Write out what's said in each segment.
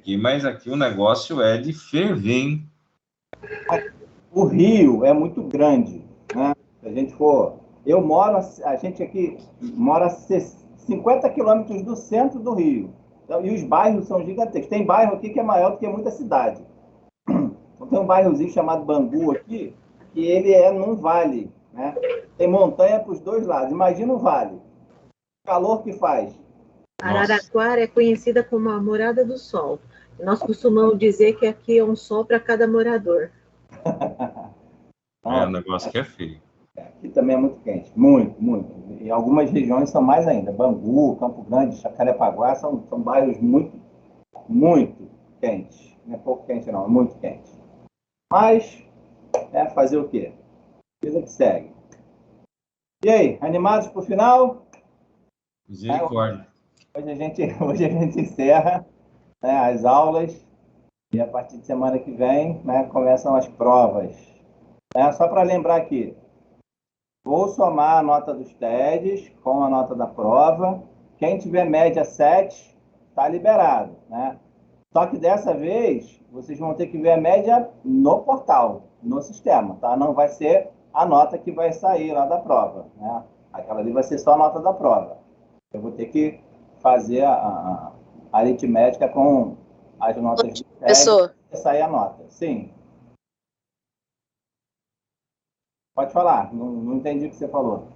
aqui, mas aqui o negócio é de ferver, hein? O Rio é muito grande, né? Se a gente for... a gente aqui mora a 50 quilômetros do centro do Rio. Então, e os bairros são gigantescos. Tem bairro aqui que é maior do que muita cidade. Então, tem um bairrozinho chamado Bangu aqui, que ele é num vale, né? Tem montanha para os dois lados. Imagina um vale. O calor que faz. Araraquara é conhecida como a Morada do Sol. Nós costumamos dizer que aqui é um sol para cada morador. É um negócio que é feio. Aqui também é muito quente, muito, muito. E algumas regiões são mais ainda. Bangu, Campo Grande, Jacarepaguá são bairros muito, muito quentes. Não é pouco quente, não, é muito quente. Mas, fazer o quê? Vida que segue. E aí, animados para o final? Misericórdia. Hoje a gente encerra, né, as aulas e a partir de semana que vem, né, começam as provas. Só para lembrar aqui, vou somar a nota dos TEDs com a nota da prova. Quem tiver média 7, está liberado, né? Só que dessa vez, vocês vão ter que ver a média no portal, no sistema, tá? Não vai ser a nota que vai sair lá da prova, né? Aquela ali vai ser só a nota da prova. Eu vou ter que fazer a aritmética com as notas do TED Professor, e sair a nota. Sim. Pode falar, não entendi o que você falou.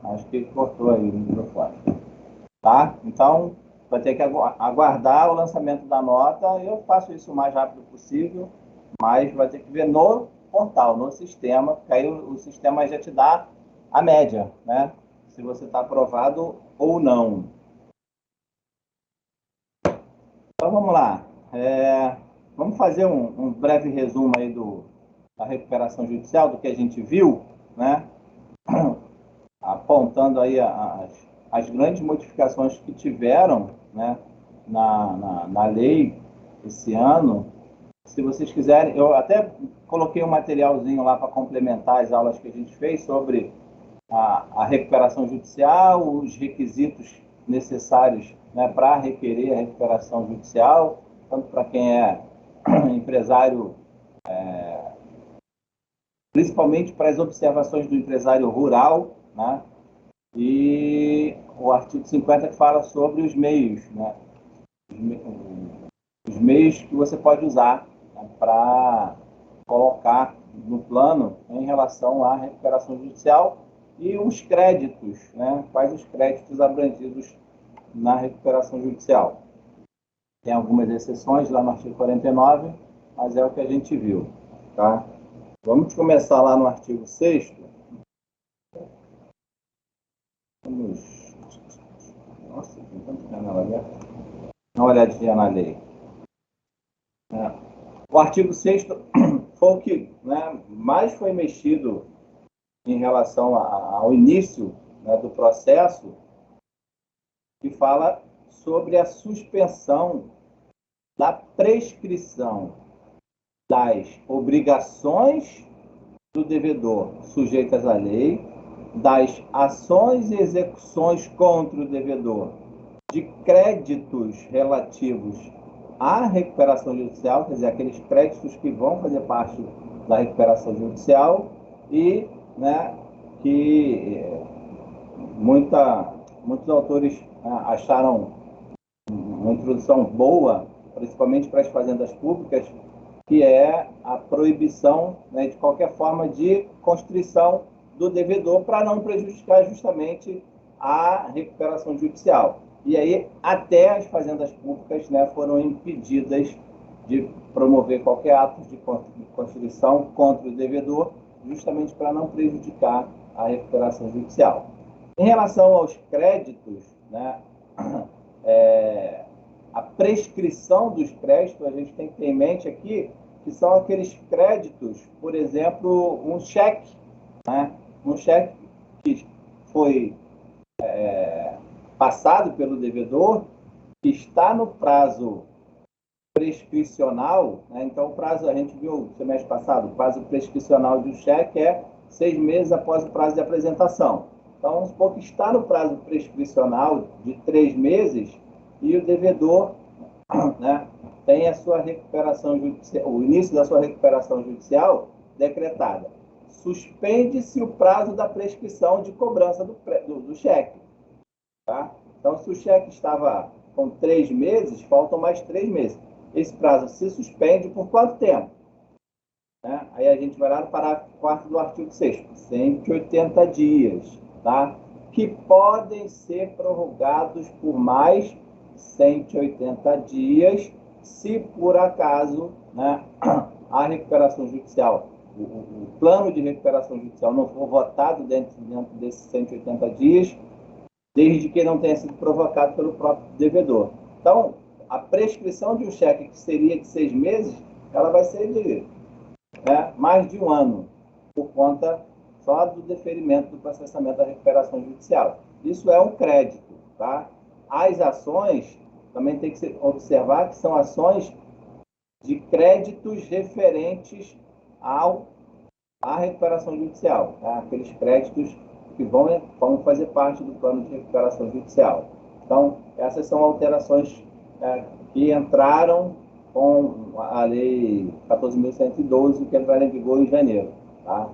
Acho que cortou aí o microfone. Tá? Então, vai ter que aguardar o lançamento da nota. Eu faço isso o mais rápido possível, mas vai ter que ver no portal, no sistema, porque aí o sistema já te dá a média, né? Se você está aprovado ou não. Então, vamos lá. Vamos fazer um breve resumo aí da recuperação judicial, do que a gente viu, né? Apontando aí as grandes modificações que tiveram, né, na lei esse ano. Se vocês quiserem, eu até coloquei um materialzinho lá para complementar as aulas que a gente fez sobre a recuperação judicial, os requisitos necessários, né, para requerer a recuperação judicial, tanto para quem é empresário, principalmente para as observações do empresário rural, né? E o artigo 50 que fala sobre os meios, né? Os meios que você pode usar, né, para colocar no plano em relação à recuperação judicial e os créditos, né? Quais os créditos abrangidos na recuperação judicial. Tem algumas exceções lá no artigo 49, mas é o que a gente viu, tá? Vamos começar lá no artigo 6º. Nossa, tem tanto canal aberto. Dá uma olhadinha na lei. O artigo 6º foi o que, né, mais foi mexido em relação ao início, né, do processo, que fala sobre a suspensão da prescrição das obrigações do devedor sujeitas à lei, das ações e execuções contra o devedor, de créditos relativos à recuperação judicial, quer dizer, aqueles créditos que vão fazer parte da recuperação judicial e, né, que muitos autores acharam uma introdução boa, principalmente para as fazendas públicas, que é a proibição, né, de qualquer forma de constrição do devedor para não prejudicar justamente a recuperação judicial. E aí, até as fazendas públicas, né, foram impedidas de promover qualquer ato de constrição contra o devedor, justamente para não prejudicar a recuperação judicial. Em relação aos créditos, né, a prescrição dos créditos, a gente tem que ter em mente aqui que são aqueles créditos, por exemplo, um cheque, né? Um cheque que foi passado pelo devedor, que está no prazo prescricional, né? Então, o prazo, a gente viu no semestre passado, o prazo prescricional de um cheque é 6 meses após o prazo de apresentação. Então, vamos supor que está no prazo prescricional de 3 meses e o devedor, né, tem a sua recuperação judicial, o início da sua recuperação judicial decretada. Suspende-se o prazo da prescrição de cobrança do cheque. Tá? Então, se o cheque estava com 3 meses, faltam mais 3 meses. Esse prazo se suspende por quanto tempo? Né? Aí a gente vai lá no parágrafo 4º do artigo 6º, 180 dias, tá? Que podem ser prorrogados por mais 180 dias, se por acaso, né, a recuperação judicial, o plano de recuperação judicial não for votado dentro desses 180 dias, desde que não tenha sido provocado pelo próprio devedor. Então, a prescrição de um cheque que seria de 6 meses, ela vai ser de mais de 1 ano, por conta só do deferimento do processamento da recuperação judicial. Isso é um crédito, tá? As ações, também tem que se observar que são ações de créditos referentes à recuperação judicial, tá? Aqueles créditos que vão fazer parte do plano de recuperação judicial. Então, essas são alterações que entraram com a Lei 14.112, que entrará em vigor em janeiro. Tá?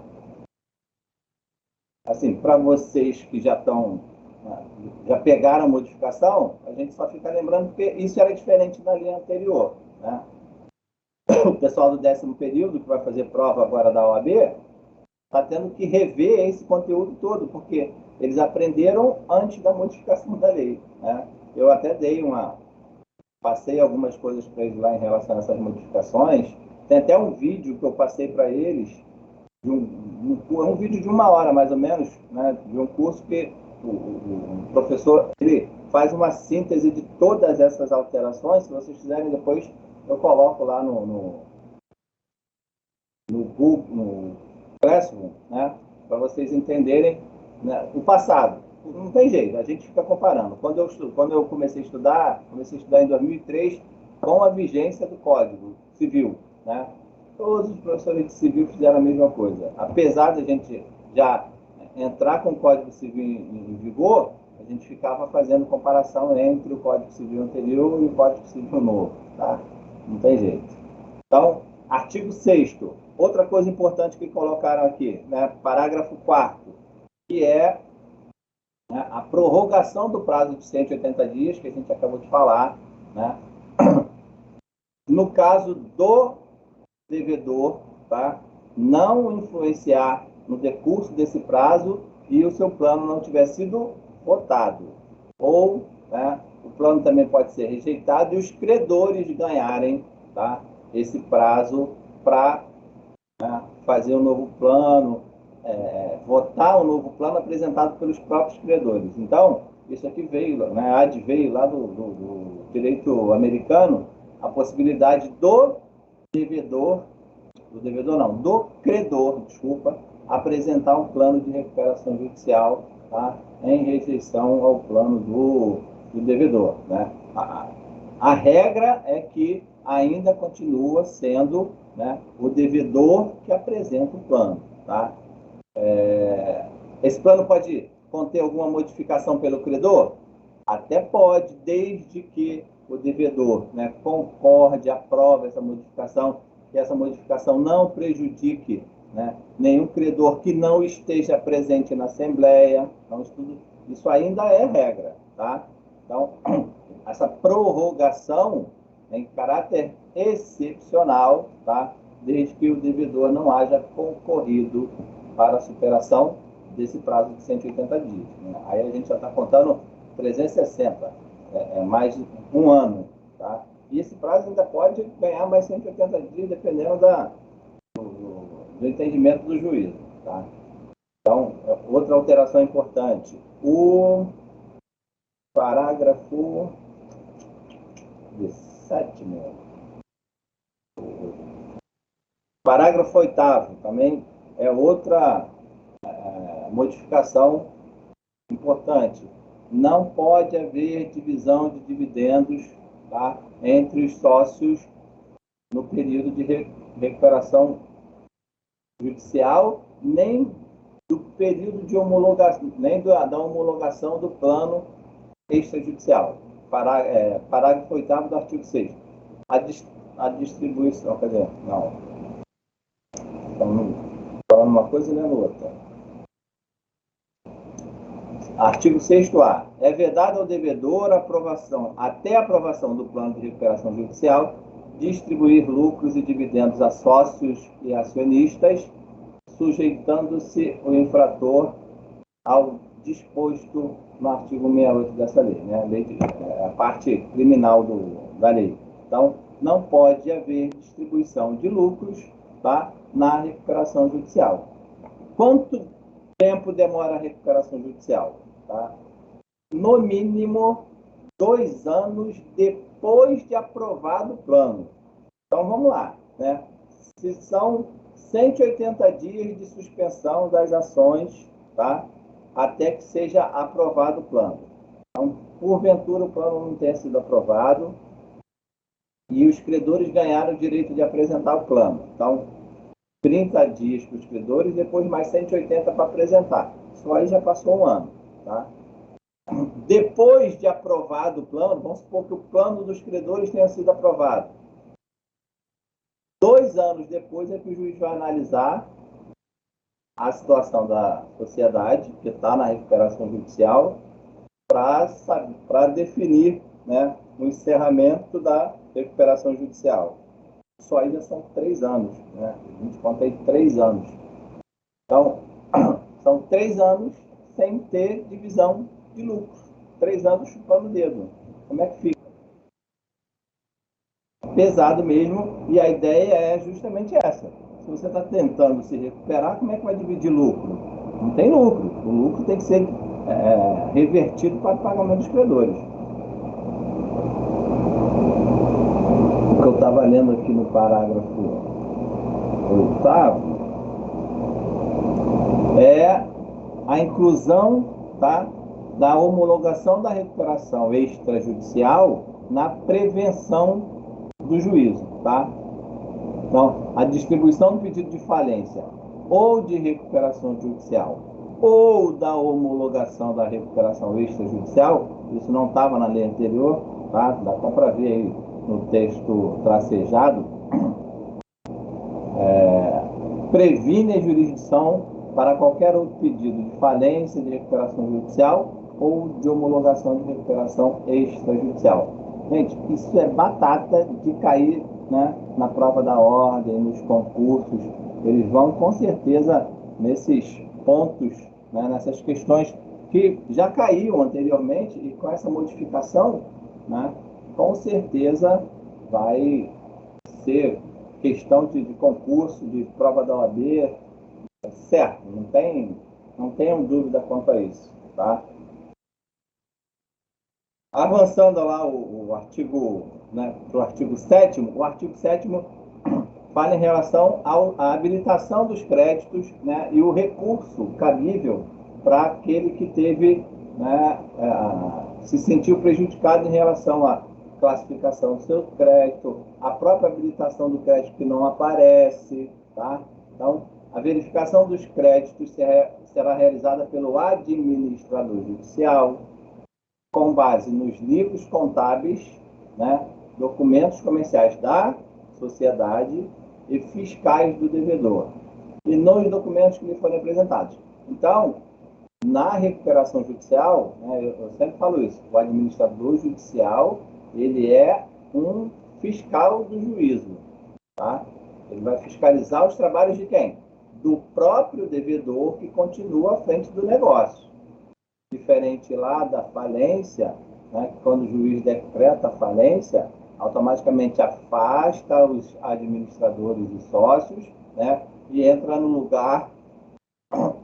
Assim, para vocês que já pegaram a modificação, a gente só fica lembrando que isso era diferente da lei anterior. Né? O pessoal do 10º período, que vai fazer prova agora da OAB, está tendo que rever esse conteúdo todo, porque eles aprenderam antes da modificação da lei. Né? Eu até passei algumas coisas para eles lá em relação a essas modificações. Tem até um vídeo que eu passei para eles, um vídeo de 1 hora mais ou menos, né, de um curso que o professor ele faz uma síntese de todas essas alterações. Se vocês quiserem, depois eu coloco lá no Google, no Classroom, né, para vocês entenderem, né, o passado. Não tem jeito, a gente fica comparando. Quando eu comecei a estudar em 2003, com a vigência do Código Civil, né? Todos os professores de civil fizeram a mesma coisa. Apesar de a gente já entrar com o Código Civil em vigor, a gente ficava fazendo comparação entre o Código Civil anterior e o Código Civil novo, tá? Não tem jeito. Então, artigo 6º. Outra coisa importante que colocaram aqui, né? Parágrafo 4º, que é a prorrogação do prazo de 180 dias, que a gente acabou de falar, né? No caso do devedor, tá? Não influenciar no decurso desse prazo e o seu plano não tiver sido votado. Ou, né, o plano também pode ser rejeitado e os credores ganharem, tá, esse prazo para, né, fazer um novo plano, votar um novo plano apresentado pelos próprios credores. Então, isso aqui veio, né, veio lá do direito americano, a possibilidade do credor, apresentar um plano de recuperação judicial, tá, em rejeição ao plano do devedor. Né? A regra é que ainda continua sendo, né, o devedor que apresenta o plano. Tá? Esse plano pode conter alguma modificação pelo credor? Até pode, desde que o devedor, né, concorde, aprove essa modificação, que essa modificação não prejudique, né, nenhum credor que não esteja presente na Assembleia. Então, isso ainda é regra. Tá? Então, essa prorrogação é em caráter excepcional, tá? Desde que o devedor não haja concorrido para a superação desse prazo de 180 dias. Né? Aí a gente já está contando 360, mais 1 ano. Tá? E esse prazo ainda pode ganhar mais 180 dias, dependendo do entendimento do juízo. Tá? Então, outra alteração importante. O parágrafo 7º. Parágrafo 8º também é outra modificação importante. Não pode haver divisão de dividendos, tá, entre os sócios no período de recuperação judicial, nem do período de homologação, nem da homologação do plano extrajudicial. Parágrafo 8º do artigo 6º. A distribuição, quer dizer, não. Estamos falando uma coisa e lendo outra. Artigo 6º-A. É vedado ao devedor até a aprovação do plano de recuperação judicial, distribuir lucros e dividendos a sócios e acionistas, sujeitando-se o infrator ao disposto no artigo 68 dessa lei, né? A parte criminal da lei. Então, não pode haver distribuição de lucros, tá, na recuperação judicial. Quanto tempo demora a recuperação judicial? Tá? No mínimo 2 anos depois de aprovado o plano. Então, vamos lá, né? Se são 180 dias de suspensão das ações, tá? Até que seja aprovado o plano. Então, porventura, o plano não tenha sido aprovado e os credores ganharam o direito de apresentar o plano. Então, 30 dias para os credores, depois mais 180 para apresentar. Só aí já passou 1 ano. Tá? Depois de aprovado o plano, vamos supor que o plano dos credores tenha sido aprovado. 2 anos depois é que o juiz vai analisar a situação da sociedade, que está na recuperação judicial, para definir, né, o encerramento da recuperação judicial. Só aí já são 3 anos. Né? A gente conta aí 3 anos. Então, são 3 anos sem ter divisão de lucros. 3 anos chupando o dedo. Como é que fica? Pesado mesmo, e a ideia é justamente essa. Se você está tentando se recuperar, como é que vai dividir lucro? Não tem lucro. O lucro tem que ser revertido para o pagamento dos credores. O que eu estava lendo aqui no parágrafo 8º é a inclusão, tá, da homologação da recuperação extrajudicial na prevenção do juízo, tá? Então, a distribuição do pedido de falência ou de recuperação judicial ou da homologação da recuperação extrajudicial, isso não estava na lei anterior, tá? Dá até para ver aí no texto tracejado, previne a jurisdição para qualquer outro pedido de falência, de recuperação judicial ou de homologação de recuperação extrajudicial. Gente, isso é batata de cair, né, na prova da ordem, nos concursos. Eles vão, com certeza, nesses pontos, né, nessas questões que já caíam anteriormente, e com essa modificação, né, com certeza vai ser questão de concurso, de prova da OAB, certo, não tenham dúvida quanto a isso, tá? Avançando lá o artigo, né, para o artigo 7º, o artigo 7º fala em relação à habilitação dos créditos, né, e o recurso cabível para aquele que teve, né, se sentiu prejudicado em relação à classificação do seu crédito, a própria habilitação do crédito que não aparece, tá? Então, a verificação dos créditos será realizada pelo administrador judicial, com base nos livros contábeis, né, documentos comerciais da sociedade e fiscais do devedor, e nos documentos que lhe forem apresentados. Então, na recuperação judicial, né, eu sempre falo isso, o administrador judicial, ele é um fiscal do juízo, tá? Ele vai fiscalizar os trabalhos de quem? Do próprio devedor que continua à frente do negócio. Diferente lá da falência, né, quando o juiz decreta a falência, automaticamente afasta os administradores e sócios, né, e entra no lugar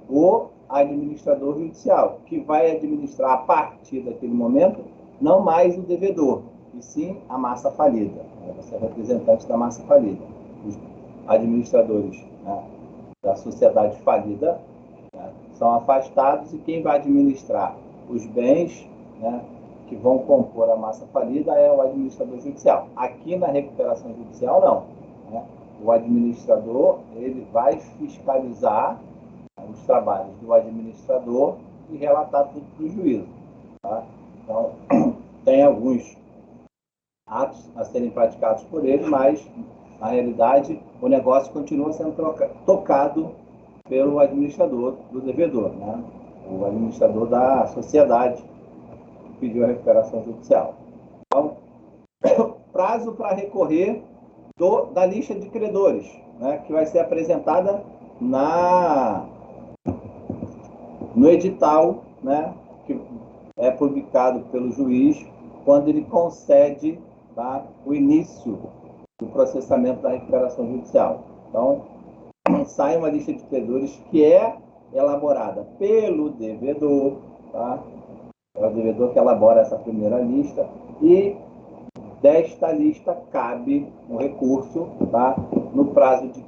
o administrador judicial, que vai administrar a partir daquele momento, não mais o devedor, e sim a massa falida. Você é representante da massa falida. Os administradores, né, da sociedade falida, né, são afastados, e quem vai administrar os bens, né, que vão compor a massa falida é o administrador judicial. Aqui na recuperação judicial, não. Né? O administrador, ele vai fiscalizar, os trabalhos do administrador e relatar tudo para o juízo. Tá? Então, tem alguns atos a serem praticados por ele, mas, na realidade, o negócio continua sendo tocado pelo administrador do devedor, né? O administrador da sociedade que pediu a recuperação judicial. Então, prazo para recorrer da lista de credores, né, que vai ser apresentada no edital, né, que é publicado pelo juiz quando ele concede, tá, o início do processamento da recuperação judicial. Então, sai uma lista de credores que é elaborada pelo devedor, tá? É o devedor que elabora essa primeira lista e desta lista cabe um recurso, tá? No prazo de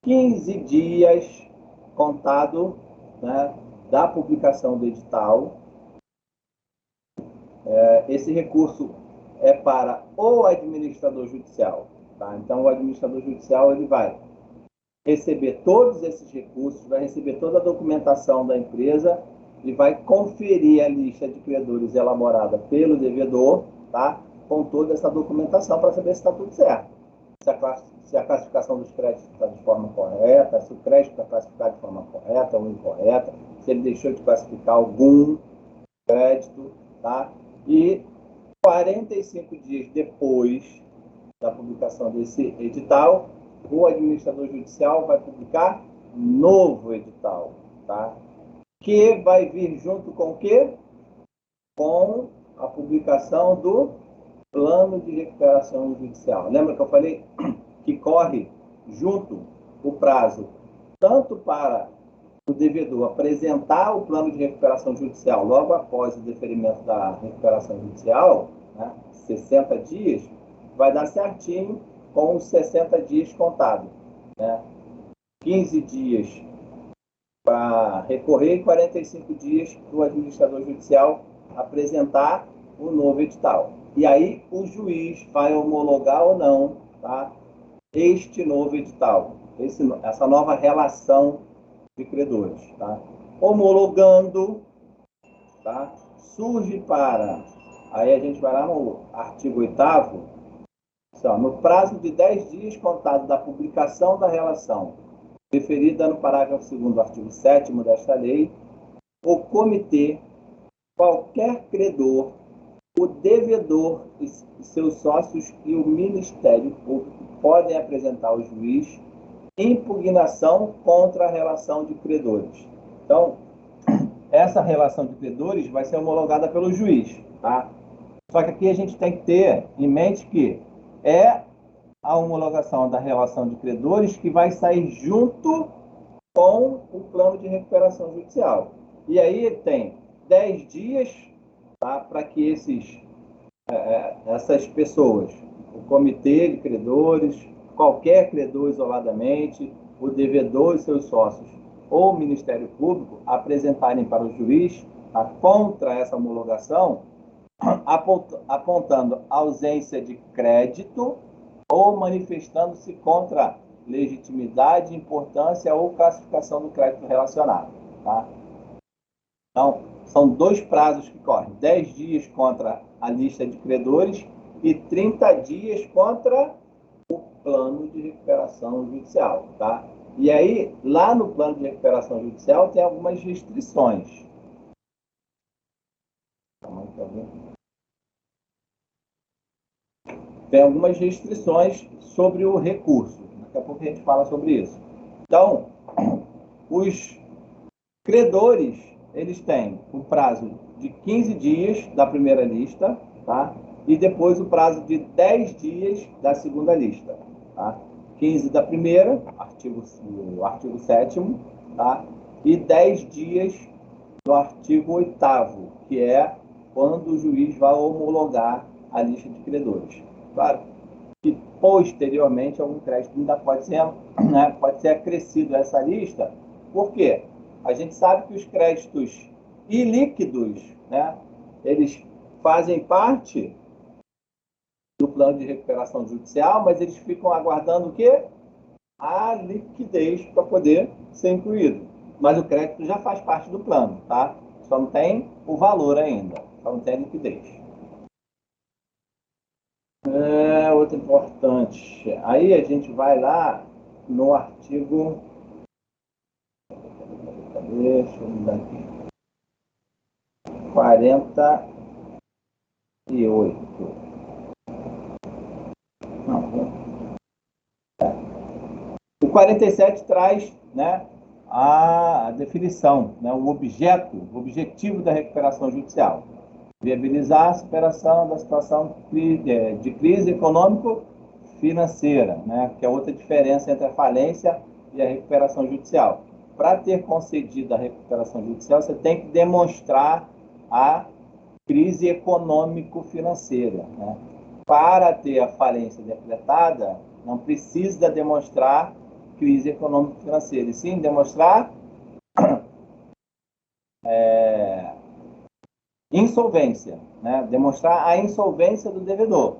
15 dias contado, né, da publicação do edital. Esse recurso é para o administrador judicial. Tá? Então, o administrador judicial ele vai receber todos esses recursos, vai receber toda a documentação da empresa e vai conferir a lista de credores elaborada pelo devedor, tá? Com toda essa documentação para saber se está tudo certo. Se a classificação dos créditos está de forma correta, se o crédito está classificado de forma correta ou incorreta, se ele deixou de classificar algum crédito, tá? E 45 dias depois da publicação desse edital, o administrador judicial vai publicar novo edital, tá? Que vai vir junto com o quê? Com a publicação do plano de recuperação judicial. Lembra que eu falei que corre junto o prazo tanto para o devedor apresentar o plano de recuperação judicial logo após o deferimento da recuperação judicial, né, 60 dias, vai dar certinho com os 60 dias contados, né? 15 dias para recorrer e 45 dias para o administrador judicial apresentar o novo edital. E aí o juiz vai homologar ou não, tá, este novo edital, essa nova relação de credores. Tá? Homologando, tá, surge para... Aí a gente vai lá no artigo 8º, no prazo de 10 dias contado da publicação da relação referida no parágrafo 2º do artigo 7º desta lei, o comitê, qualquer credor, o devedor e seus sócios e o Ministério Público podem apresentar ao juiz impugnação contra a relação de credores. Então, essa relação de credores vai ser homologada pelo juiz, tá? Só que aqui a gente tem que ter em mente que é a homologação da relação de credores que vai sair junto com o plano de recuperação judicial. E aí tem 10 dias, tá, para que essas pessoas, o comitê de credores, qualquer credor isoladamente, o devedor e seus sócios ou o Ministério Público apresentarem para o juiz, tá, contra essa homologação, apontando ausência de crédito ou manifestando-se contra legitimidade, importância ou classificação do crédito relacionado. Tá? Então, são 2 prazos que correm. 10 dias contra a lista de credores e 30 dias contra o plano de recuperação judicial. Tá? E aí, lá no plano de recuperação judicial, tem algumas restrições. Tem algumas restrições sobre o recurso. Daqui a pouco a gente fala sobre isso. Então, os credores, eles têm o prazo de 15 dias da primeira lista, tá? E depois o prazo de 10 dias da segunda lista. Tá? 15 da primeira, o artigo 7º, tá? E 10 dias do artigo 8º, que é quando o juiz vai homologar a lista de credores. Claro que posteriormente algum crédito ainda pode ser, né, pode ser acrescido a essa lista. Por quê? A gente sabe que os créditos ilíquidos, né, eles fazem parte do plano de recuperação judicial, mas eles ficam aguardando o quê? A liquidez para poder ser incluído. mas o crédito já faz parte do plano, tá? Só não tem o valor ainda, só não tem a liquidez. Outro importante. Aí a gente vai lá no artigo. Deixa eu mudar aqui. 48. Não. O 47 traz, né, a definição, né, o objetivo da recuperação judicial. Viabilizar a superação da situação de crise econômico-financeira, né, que é outra diferença entre a falência e a recuperação judicial. Para ter concedido a recuperação judicial, você tem que demonstrar a crise econômico-financeira, né? Para ter a falência decretada, não precisa demonstrar crise econômico-financeira, e sim demonstrar insolvência, né? Demonstrar a insolvência do devedor,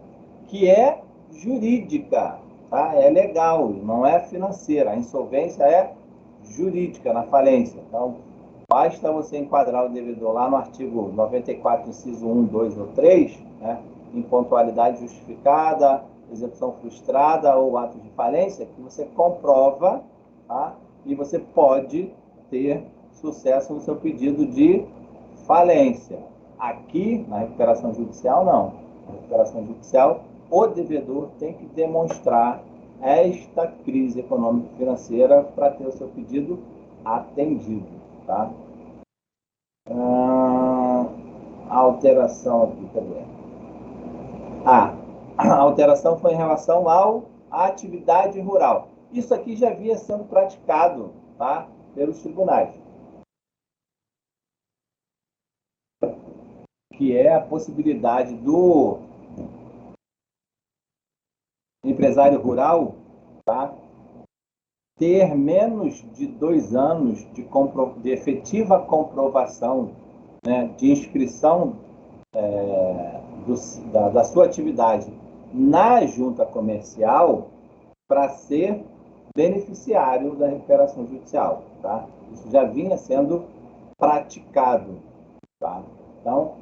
que é jurídica, tá? É legal, não é financeira. A insolvência é jurídica na falência. Então, basta você enquadrar o devedor lá no artigo 94, inciso 1, 2 ou 3, né? Impontualidade justificada, execução frustrada ou ato de falência, que você comprova, tá? E você pode ter sucesso no seu pedido de falência. Aqui, na recuperação judicial, não. Na recuperação judicial, o devedor tem que demonstrar esta crise econômico-financeira para ter o seu pedido atendido, tá? A alteração aqui, cadê? A alteração foi em relação à atividade rural. Isso aqui já havia sendo praticado, tá, pelos tribunais, que é a possibilidade do empresário rural, tá, ter menos de 2 anos de efetiva comprovação, né, de inscrição da sua atividade na junta comercial para ser beneficiário da recuperação judicial, tá? Isso já vinha sendo praticado, tá? Então,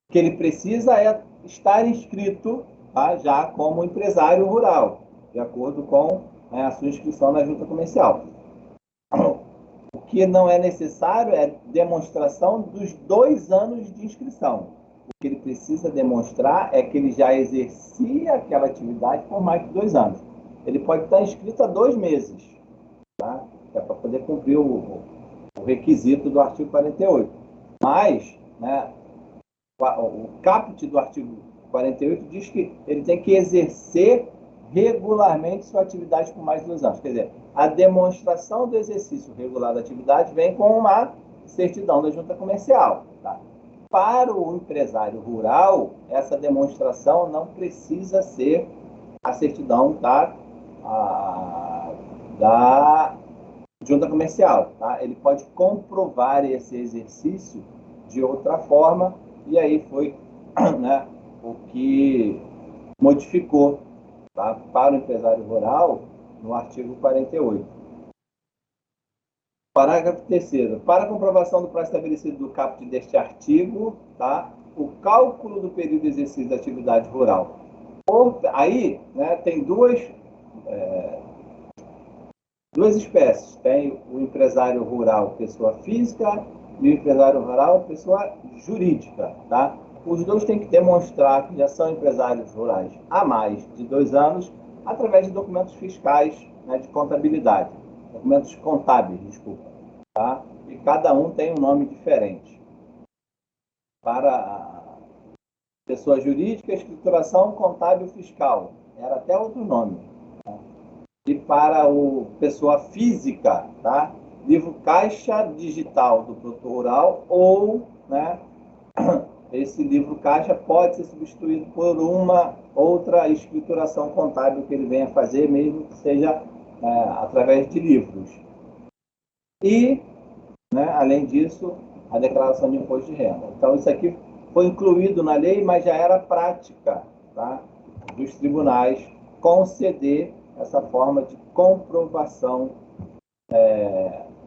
o que ele precisa é estar inscrito, tá, já como empresário rural, de acordo com, né, a sua inscrição na junta comercial. O que não é necessário é demonstração dos 2 anos de inscrição. O que ele precisa demonstrar é que ele já exercia aquela atividade por mais de 2 anos. Ele pode estar inscrito há 2 meses, tá? É para poder cumprir o requisito do artigo 48. Mas, né, o caput do artigo 48 diz que ele tem que exercer regularmente sua atividade por mais de 2 anos. Quer dizer, a demonstração do exercício regular da atividade vem com uma certidão da junta comercial, tá? Para o empresário rural, essa demonstração não precisa ser a certidão da junta comercial, tá? Ele pode comprovar esse exercício de outra forma, e aí foi, né, o que modificou, tá, para o empresário rural no artigo 48. Parágrafo 3º. Para a comprovação do prazo estabelecido do caput deste artigo, tá, o cálculo do período de exercício da atividade rural. Aí, né, tem duas espécies. Tem o empresário rural, pessoa física, e o empresário rural, pessoa jurídica, tá? Os dois têm que demonstrar que já são empresários rurais há mais de 2 anos, através de documentos fiscais, né, de contabilidade. Documentos contábeis, desculpa. Tá? E cada um tem um nome diferente. Para a pessoa jurídica, escrituração contábil fiscal. Era até outro nome. Tá? E para o pessoa física, tá? Livro caixa digital do produtor rural, ou, né, esse livro caixa pode ser substituído por uma outra escrituração contábil que ele venha fazer, mesmo que seja através de livros. E, né, além disso, a declaração de imposto de renda. Então, isso aqui foi incluído na lei, mas já era prática, tá, dos tribunais conceder essa forma de comprovação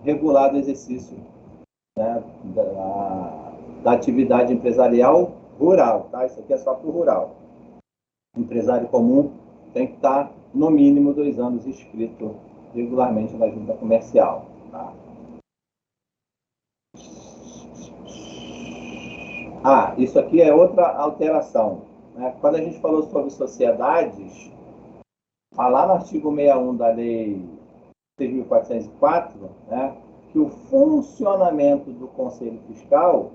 regular do exercício, né, da atividade empresarial rural, tá? Isso aqui é só para o rural. Empresário comum tem que estar, no mínimo, 2 anos inscrito regularmente na junta comercial, tá? Isso aqui é outra alteração, né? Quando a gente falou sobre sociedades, lá no artigo 61 da Lei 6.404, né, que o funcionamento do Conselho Fiscal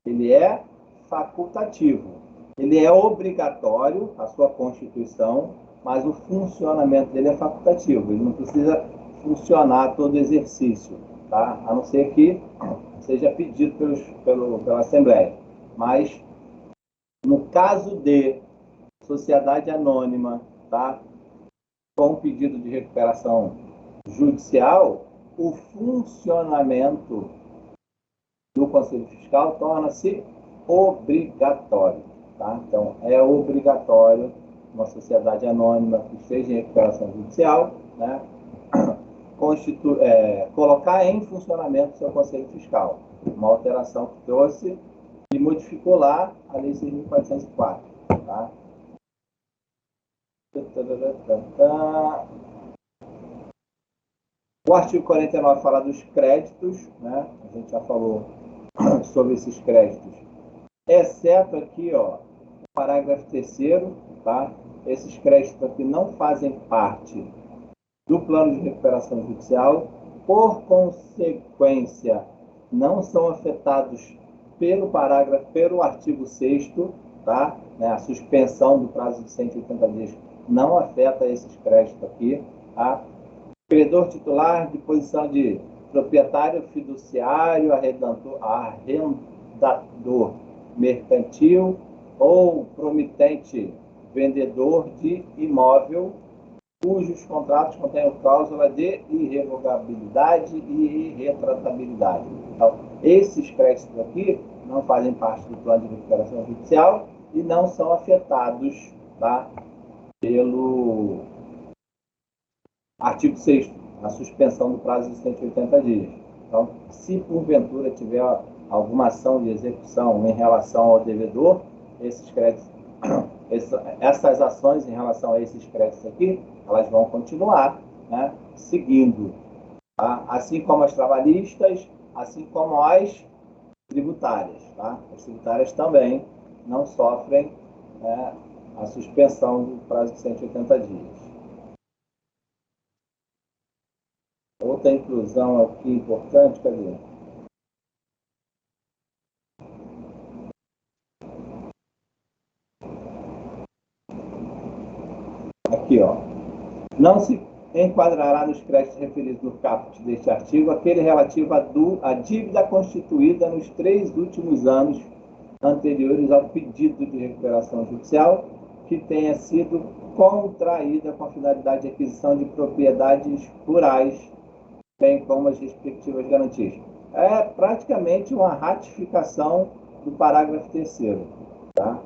ele é facultativo. Ele é obrigatório, a sua constituição, mas o funcionamento dele é facultativo. Ele não precisa funcionar todo exercício, tá? A não ser que seja pedido pela Assembleia. Mas, no caso de sociedade anônima, tá, com pedido de recuperação judicial, o funcionamento do Conselho Fiscal torna-se obrigatório. Tá? Então, é obrigatório uma sociedade anônima que esteja em recuperação judicial, né, colocar em funcionamento o seu Conselho Fiscal. Uma alteração que trouxe e modificou lá a Lei 6.404. Tá? O artigo 49 fala dos créditos, né? A gente já falou sobre esses créditos, exceto aqui, ó, o parágrafo 3º, tá? Esses créditos aqui não fazem parte do plano de recuperação judicial, por consequência, não são afetados pelo artigo 6º, tá? A suspensão do prazo de 180 dias não afeta esses créditos aqui, tá? Credor titular de posição de proprietário fiduciário, arrendador mercantil ou promitente vendedor de imóvel cujos contratos contenham cláusula de irrevogabilidade e irretratabilidade. Então, esses créditos aqui não fazem parte do plano de recuperação judicial e não são afetados, tá, pelo artigo 6º, a suspensão do prazo de 180 dias. Então, se porventura tiver alguma ação de execução em relação ao devedor, esses créditos, essas ações em relação a esses créditos aqui, elas vão continuar, né, seguindo, tá? Assim como as trabalhistas, assim como as tributárias. Tá? As tributárias também não sofrem, né, a suspensão do prazo de 180 dias. Outra inclusão aqui importante, cadê? Aqui, ó. Não se enquadrará nos créditos referidos no caput deste artigo aquele relativo à dívida constituída nos 3 últimos anos anteriores ao pedido de recuperação judicial que tenha sido contraída com a finalidade de aquisição de propriedades rurais, bem como as respectivas garantias. É praticamente uma ratificação do parágrafo 3º. Tá?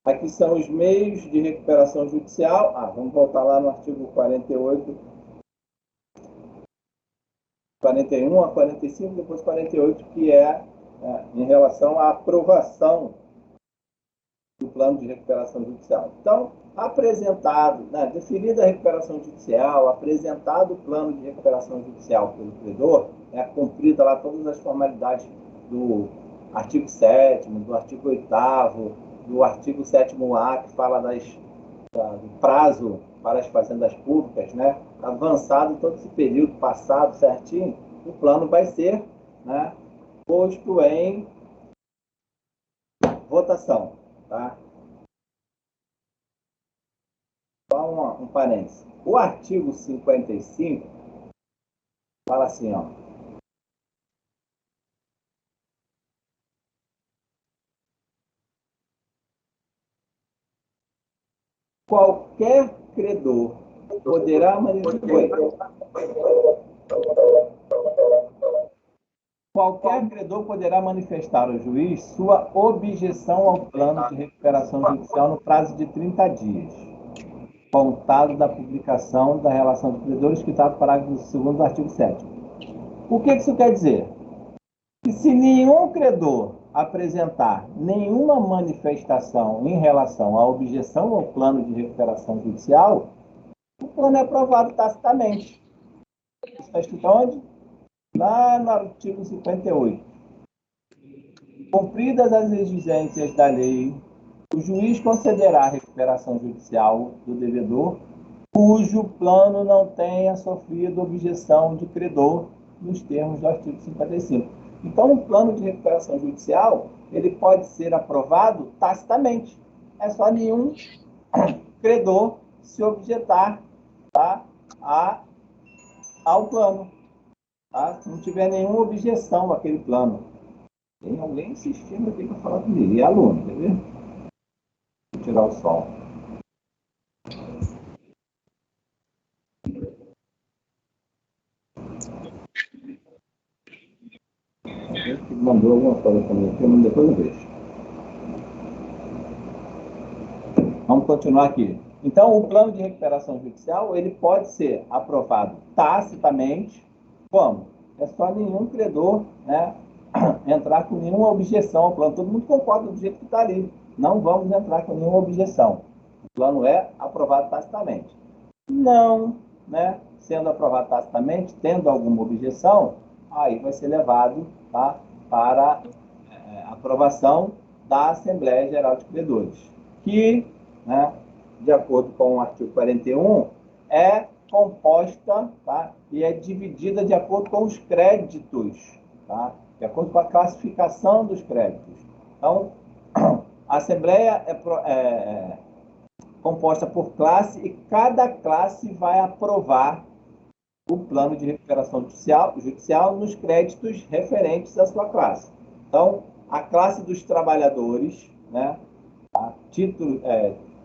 Aqui são os meios de recuperação judicial. Vamos voltar lá no artigo 48, 41 a 45, depois 48, que é em relação à aprovação do plano de recuperação judicial. Então, apresentado, definida a recuperação judicial, apresentado o plano de recuperação judicial pelo credor, cumprida lá todas as formalidades do artigo 7º, do artigo 8º, do artigo 7º-A, que fala do prazo para as fazendas públicas, né? Avançado todo esse período, passado certinho, o plano vai ser, né, posto em votação. Tá? Só um parênteses. O artigo 55 fala assim, ó. Qualquer credor poderá manifestar ao juiz sua objeção ao plano de recuperação judicial no prazo de 30 dias. contado da publicação da relação de credores, que está no parágrafo 2º do artigo 7º. O que isso quer dizer? Que se nenhum credor apresentar nenhuma manifestação em relação à objeção ao plano de recuperação judicial, o plano é aprovado tacitamente. Isso está escrito onde? Lá no artigo 58. Cumpridas as exigências da lei, o juiz concederá a recuperação judicial do devedor, cujo plano não tenha sofrido objeção de credor nos termos do artigo 55. Então, o plano de recuperação judicial, ele pode ser aprovado tacitamente. É só nenhum credor se objetar, tá, ao plano. Tá? Se não tiver nenhuma objeção àquele plano. Tem alguém insistindo aqui para falar comigo. E aluno, quer ver? Vou tirar o som. Ele mandou alguma coisa para mim aqui, mas depois eu vejo. Vamos continuar aqui. Então, o plano de recuperação judicial, ele pode ser aprovado tacitamente. Como? É só nenhum credor, né, entrar com nenhuma objeção ao plano. Todo mundo concorda do jeito que está ali. Não vamos entrar com nenhuma objeção. O plano é aprovado tacitamente. Não, né, sendo aprovado tacitamente, tendo alguma objeção, aí vai ser levado, tá, para aprovação da Assembleia Geral de Credores, que, né, de acordo com o artigo 41, é composta, tá, e é dividida de acordo com os créditos, tá, de acordo com a classificação dos créditos. Então, a Assembleia é composta por classe e cada classe vai aprovar o plano de recuperação judicial nos créditos referentes à sua classe. Então, a classe dos trabalhadores, né,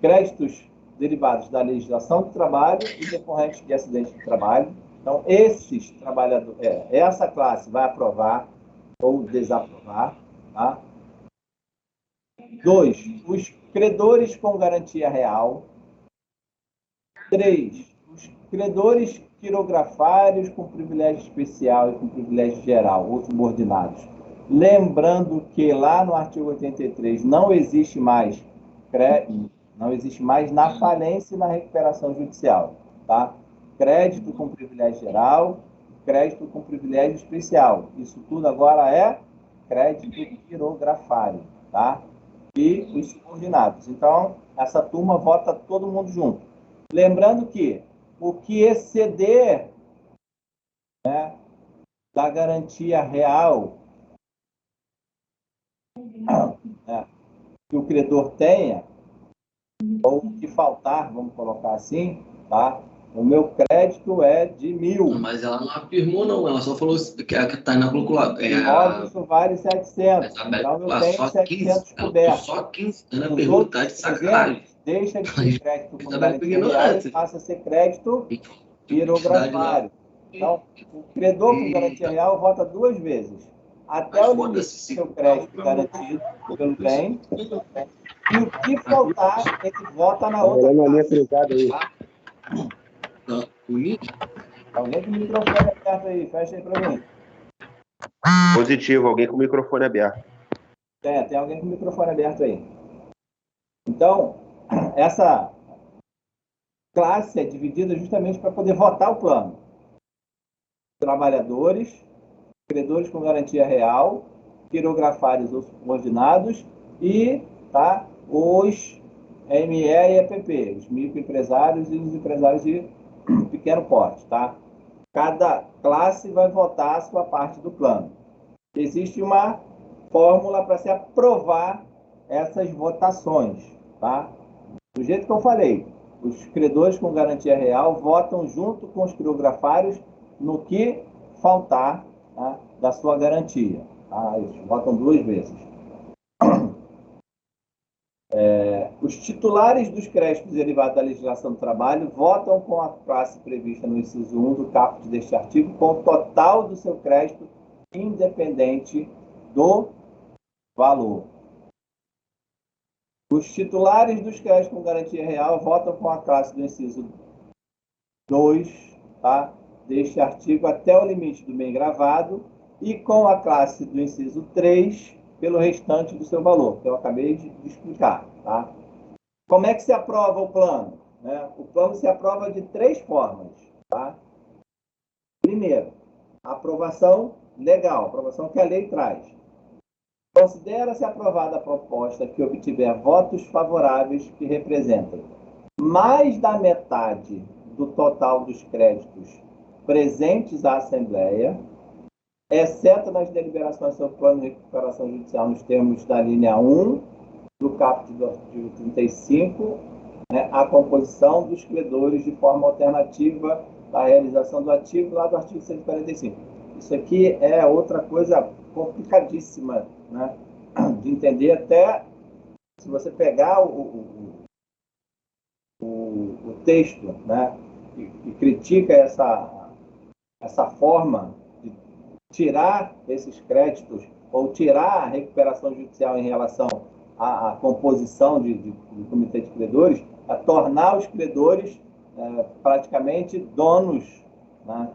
créditos derivados da legislação do trabalho e decorrentes de acidente de trabalho. Então, esses trabalhadores, essa classe vai aprovar ou desaprovar. Tá? 2. Os credores com garantia real. 3. Os credores quirografários com privilégio especial e com privilégio geral, ou subordinados. Lembrando que lá no artigo 83 não existe mais na falência e na recuperação judicial, tá? Crédito com privilégio geral, crédito com privilégio especial. Isso tudo agora é crédito quirografário, tá? E os subordinados. Então, essa turma vota todo mundo junto. Lembrando que o que exceder, né, da garantia real, né, que o credor tenha, ou o que faltar, vamos colocar assim, tá? O meu crédito é de 1.000. Mas ela não afirmou, não. Ela só falou que está na calculadora. Imóvel isso vale 700. Então, eu tenho 700 cobertos. Só 15. Ana pergunta de sacanagem. Deixa de ser crédito com garantia real e passa a ser crédito quirografário. Então, o credor com garantia real vota 2 vezes. Até o limite do seu crédito garantido pelo bem. E o que faltar, ele vota na outra classe. Alguém com o microfone aberto aí, fecha aí para mim. Positivo, alguém com o microfone aberto. Tem alguém com o microfone aberto aí. Então, essa classe é dividida justamente para poder votar o plano. Trabalhadores, credores com garantia real, quirografários ou subordinados e, tá, os ME e EPP, os microempresários e os empresários de pequeno porte, tá? Cada classe vai votar a sua parte do plano. Existe uma fórmula para se aprovar essas votações, tá? Do jeito que eu falei, os credores com garantia real votam junto com os quirografários no que faltar, tá, da sua garantia. Tá? Eles votam 2 vezes. Os titulares dos créditos derivados da legislação do trabalho votam com a classe prevista no inciso 1 do caput deste artigo, com o total do seu crédito, independente do valor. Os titulares dos créditos com garantia real votam com a classe do inciso 2, tá, deste artigo até o limite do bem gravado e com a classe do inciso 3 pelo restante do seu valor, que eu acabei de explicar. Tá? Como é que se aprova o plano? Né? O plano se aprova de 3 formas. Tá? Primeiro, aprovação legal, aprovação que a lei traz. Considera-se aprovada a proposta que obtiver votos favoráveis que representem mais da metade do total dos créditos presentes à Assembleia, exceto nas deliberações sobre o plano de recuperação judicial nos termos da linha 1 do caput do artigo 35, né, a composição dos credores de forma alternativa da realização do ativo lá do artigo 145. Isso aqui é outra coisa complicadíssima, né, de entender, até se você pegar o texto, né, e critica essa forma de tirar esses créditos ou tirar a recuperação judicial em relação à composição de comitê de credores, a tornar os credores praticamente donos, né,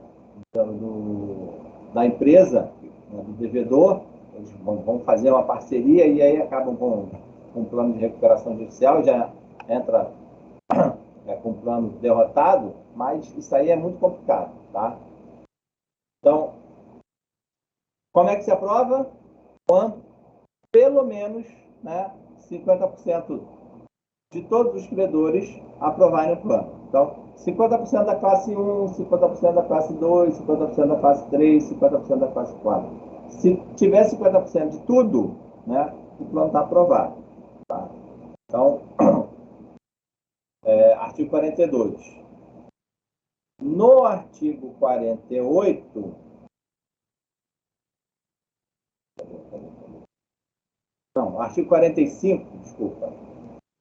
da empresa, né, do devedor. Eles vão fazer uma parceria e aí acabam com um plano de recuperação judicial, já entra com um plano derrotado, mas isso aí é muito complicado. Tá? Então, como é que se aprova? Quando pelo menos, né, 50% de todos os credores aprovarem o plano. Então, 50% da classe 1, 50% da classe 2, 50% da classe 3, 50% da classe 4. Se tiver 50% de tudo, né, o plano está aprovado. Tá? Então, artigo 42. No artigo 48, não, artigo 45, desculpa.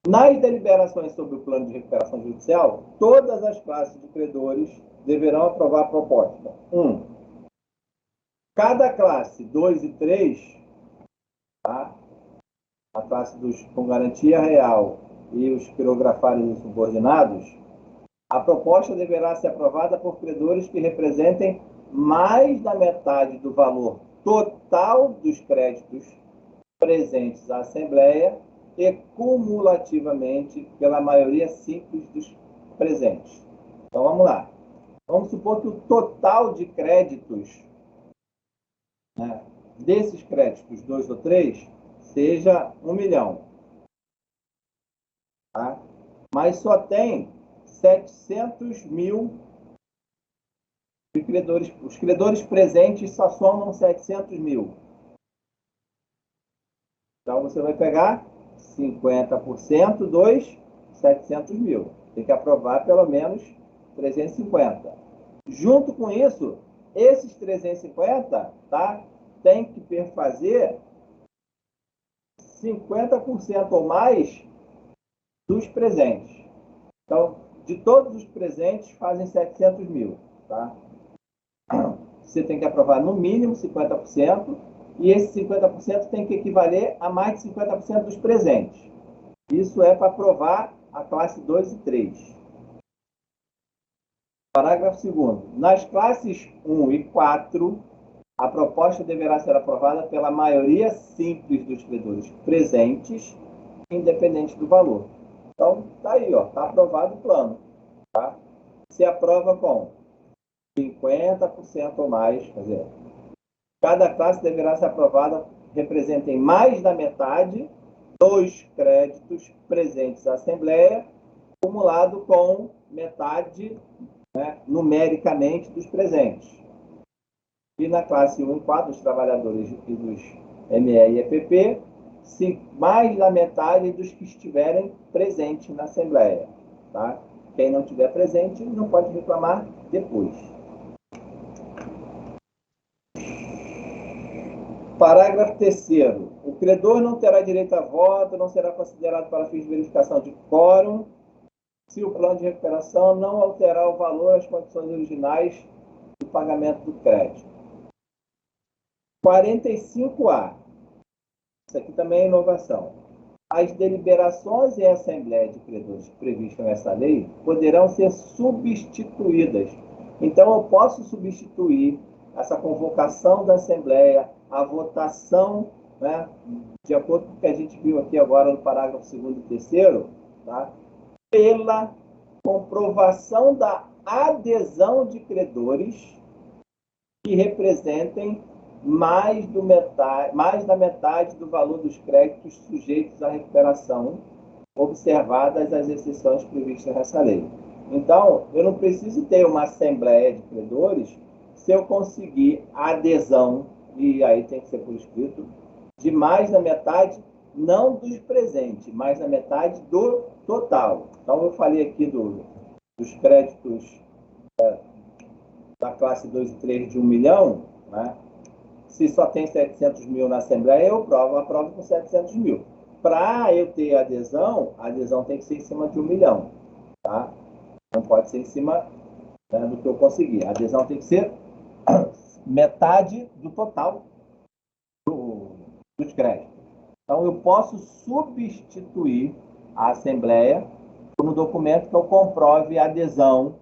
Nas deliberações sobre o plano de recuperação judicial, todas as classes de credores deverão aprovar a proposta. 1. Cada classe 2 e 3, tá? A classe dos com garantia real e os quirografares e subordinados, a proposta deverá ser aprovada por credores que representem mais da metade do valor total dos créditos presentes à Assembleia e cumulativamente pela maioria simples dos presentes. Então, vamos lá. Vamos supor que o total de créditos, né, desses créditos 2 ou 3, seja 1 milhão. Tá? Mas só tem 700 mil de credores. Os credores presentes só somam 700 mil. Então, você vai pegar 50% dos 700 mil. Tem que aprovar pelo menos 350. Junto com isso, esses 350, tá, tem que perfazer 50% ou mais dos presentes. Então, de todos os presentes, fazem 700 mil. Tá? Você tem que aprovar no mínimo 50%, e esse 50% tem que equivaler a mais de 50% dos presentes. Isso é para aprovar a classe 2 e 3. Parágrafo 2º. Nas classes 1 e 4, a proposta deverá ser aprovada pela maioria simples dos credores presentes, independente do valor. Então, está aí, está aprovado o plano. Tá? Se aprova com 50% ou mais, quer dizer, cada classe deverá ser aprovada representem mais da metade dos créditos presentes à Assembleia, acumulado com metade, né, numericamente, dos presentes. E na classe 1 e 4, dos trabalhadores e dos ME e EPP, mais da metade dos que estiverem presentes na Assembleia. Tá? Quem não estiver presente não pode reclamar depois. Parágrafo 3º. O credor não terá direito a voto, não será considerado para fins de verificação de quórum, se o plano de recuperação não alterar o valor às condições originais do pagamento do crédito. 45A. Isso aqui também é inovação. as deliberações em assembleia de credores previstas nessa lei poderão ser substituídas. Então, eu posso substituir essa convocação da assembleia, a votação, né, de acordo com o que a gente viu aqui agora no parágrafo 2º e 3º, tá, pela comprovação da adesão de credores que representem mais da metade do valor dos créditos sujeitos à recuperação, observadas as exceções previstas nessa lei. Então, eu não preciso ter uma assembleia de credores se eu conseguir a adesão, e aí tem que ser por escrito, de mais da metade, não dos presentes, mas da metade do total. Então, eu falei aqui dos créditos da classe 2 e 3 de 1 milhão, né? Se só tem 700 mil na Assembleia, eu aprovo com 700 mil. Para eu ter adesão, a adesão tem que ser em cima de 1 milhão. Tá? Não pode ser em cima, né, do que eu conseguir. A adesão tem que ser metade do total dos créditos. Então, eu posso substituir a Assembleia por um documento que eu comprove a adesão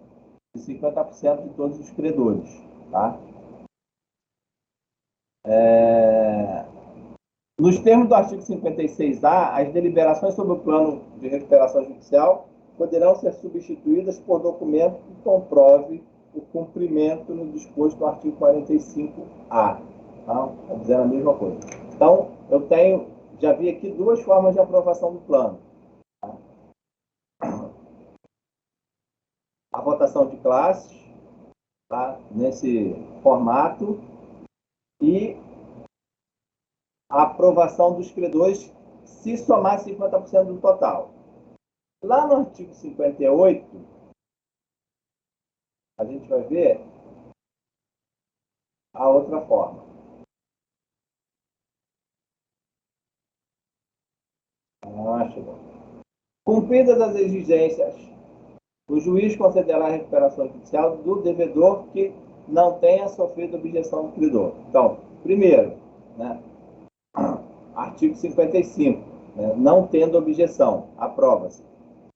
de 50% de todos os credores. Tá? Nos termos do artigo 56A, as deliberações sobre o plano de recuperação judicial poderão ser substituídas por documento que comprove o cumprimento no disposto do artigo 45A. Tá? Está dizendo a mesma coisa. Então, já vi aqui duas formas de aprovação do plano. Tá? A votação de classes, tá? Nesse formato, e a aprovação dos credores se somar 50% do total. Lá no artigo 58, a gente vai ver a outra forma. Chegou. Cumpridas as exigências, o juiz concederá a recuperação judicial do devedor que não tenha sofrido objeção do credor. Então, primeiro, né, artigo 55, né, não tendo objeção, aprova-se.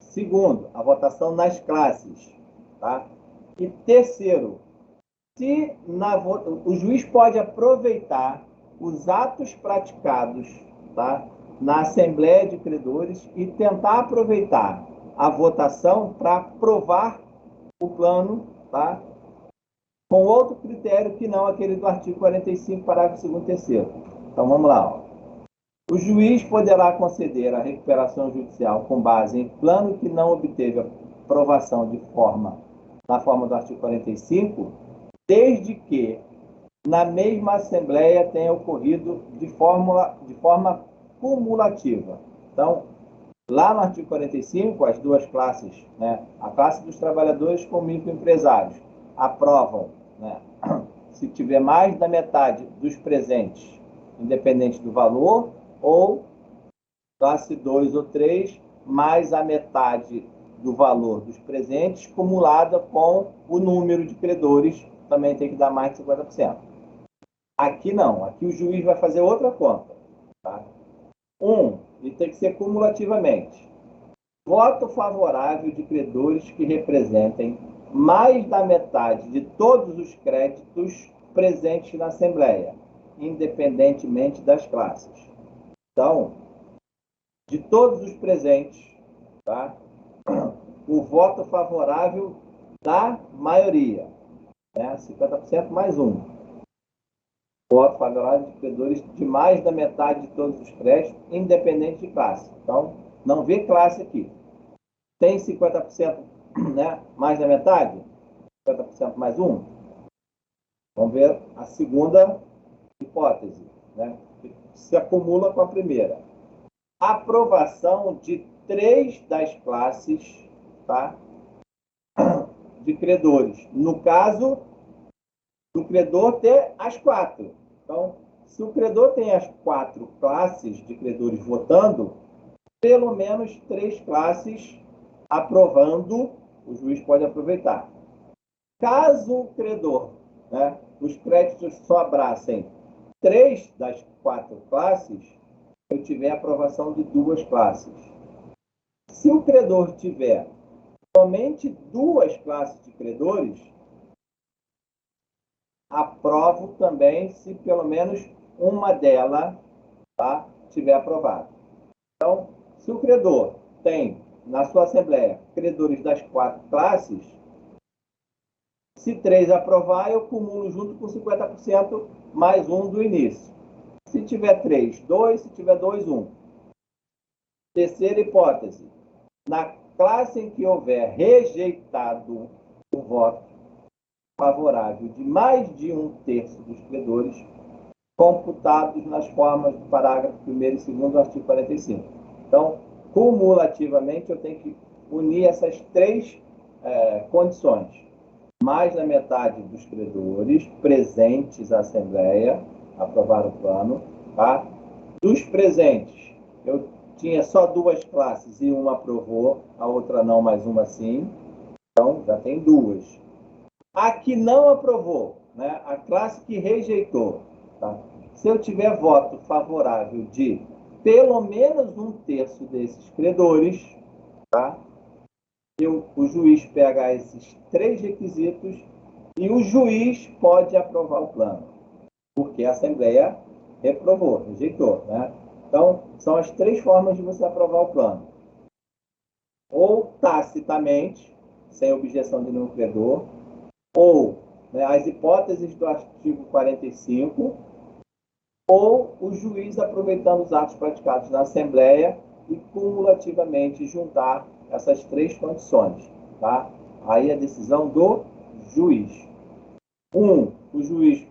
Segundo, a votação nas classes. Tá? E terceiro, se o juiz pode aproveitar os atos praticados, tá, na Assembleia de Credores e tentar aproveitar a votação para aprovar o plano, tá, com outro critério que não aquele do artigo 45, parágrafo 2º e 3º. Então, vamos lá. Ó. O juiz poderá conceder a recuperação judicial com base em plano que não obteve aprovação na forma do artigo 45, desde que na mesma Assembleia tenha ocorrido de forma cumulativa. Então, lá no artigo 45, as duas classes, né, a classe dos trabalhadores com microempresários, aprovam, né, se tiver mais da metade dos presentes, independente do valor, ou classe 2 ou 3, mais a metade do valor dos presentes, cumulada com o número de credores, também tem que dar mais de 50%. Aqui não, aqui o juiz vai fazer outra conta. Tá? E tem que ser cumulativamente. Voto favorável de credores que representem mais da metade de todos os créditos presentes na Assembleia, independentemente das classes. Então, de todos os presentes, tá? O voto favorável da maioria, né? 50% mais um. Voto favorável de credores de mais da metade de todos os créditos, independente de classe. Então, não vê classe aqui. Tem 50%, né, mais da metade? 50% mais um? Vamos ver a segunda hipótese, né, que se acumula com a primeira. Aprovação de 3 das classes, tá, de credores. No caso do credor ter as 4. Então, se o credor tem as 4 classes de credores votando, pelo menos 3 classes aprovando, o juiz pode aproveitar. Caso o credor, né, os créditos só abracem 3 das 4 classes, eu tiver aprovação de 2 classes. Se o credor tiver somente 2 classes de credores, aprovo também se pelo menos uma delas, tá, tiver aprovada. Então, se o credor tem na sua assembleia credores das 4 classes, se 3 aprovar, eu cumulo junto com 50% mais 1 do início. Se tiver 3, 2. Se tiver 2, 1. Terceira hipótese. Na classe em que houver rejeitado o voto favorável de mais de 1/3 dos credores, computados nas formas do parágrafo 1º e 2º do artigo 45. Então, cumulativamente, eu tenho que unir essas 3 condições. Mais da metade dos credores presentes à Assembleia aprovaram o plano. Tá? Dos presentes, eu tinha só 2 classes e uma aprovou, a outra não, mais uma sim. Então, já tem 2. A que não aprovou, né? A classe que rejeitou. Tá? Se eu tiver voto favorável de pelo menos 1/3 desses credores, tá? O juiz pega esses 3 requisitos e o juiz pode aprovar o plano, porque a Assembleia reprovou, rejeitou, né? Então, são as 3 formas de você aprovar o plano. Ou tacitamente, sem objeção de nenhum credor, ou, né, as hipóteses do artigo 45, ou o juiz aproveitando os atos praticados na Assembleia e cumulativamente juntar essas 3 condições. Tá? Aí a decisão do juiz. 1, o juiz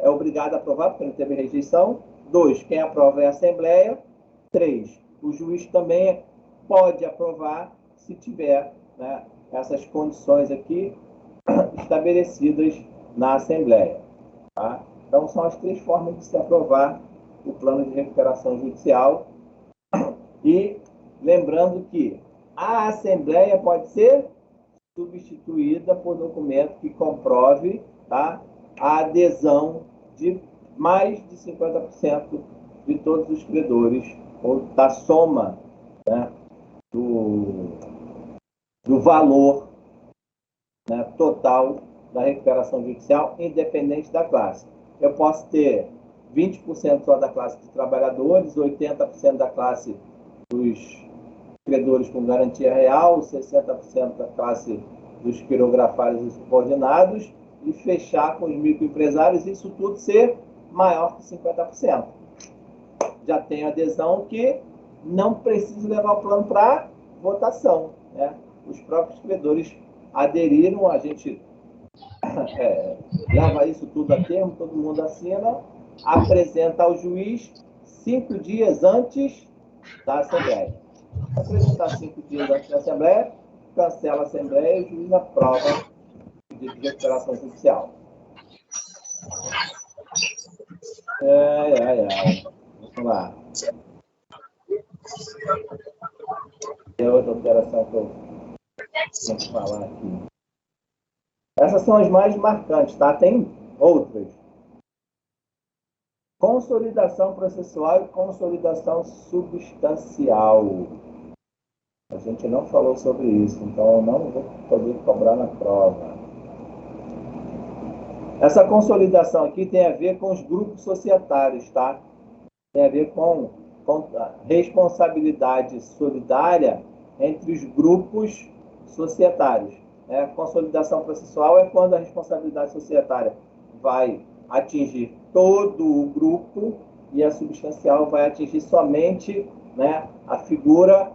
é obrigado a aprovar, porque não teve rejeição. 2, quem aprova é a Assembleia. 3, o juiz também pode aprovar se tiver, né, essas condições aqui estabelecidas na Assembleia. Tá? Então, são as 3 formas de se aprovar o plano de recuperação judicial. E lembrando que a Assembleia pode ser substituída por documento que comprove, tá, a adesão de mais de 50% de todos os credores, ou da soma, né, do valor, né, total da recuperação judicial, independente da classe. Eu posso ter 20% só da classe de trabalhadores, 80% da classe dos credores com garantia real, 60% da classe dos pirografários e subordinados, e fechar com os microempresários, isso tudo ser maior que 50%. Já tenho adesão que não preciso levar o plano para votação, né? Os próprios credores aderiram, a gente leva isso tudo a termo, todo mundo assina, apresenta ao juiz 5 dias antes da Assembleia. Apresentar 5 dias antes da Assembleia, cancela a Assembleia e o juiz aprova o pedido de recuperação judicial. Vamos lá. Tem outra alteração que eu tenho que falar aqui. Essas são as mais marcantes, tá? Tem outras. Consolidação processual e consolidação substancial. A gente não falou sobre isso, então eu não vou poder cobrar na prova. Essa consolidação aqui tem a ver com os grupos societários, tá? Tem a ver com a responsabilidade solidária entre os grupos societários. A consolidação processual é quando a responsabilidade societária vai atingir todo o grupo e a substancial vai atingir somente, né, a figura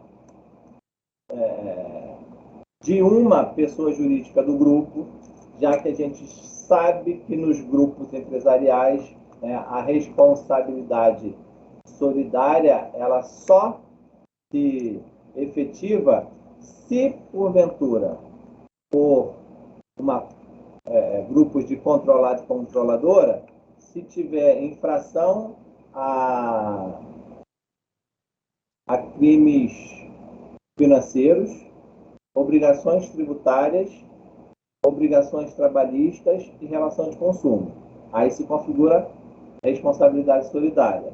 de uma pessoa jurídica do grupo, já que a gente sabe que nos grupos empresariais, né, a responsabilidade solidária ela só se efetiva se, porventura, por grupos de controlado e controladora, se tiver infração a crimes financeiros, obrigações tributárias, obrigações trabalhistas e relação de consumo. Aí se configura responsabilidade solidária.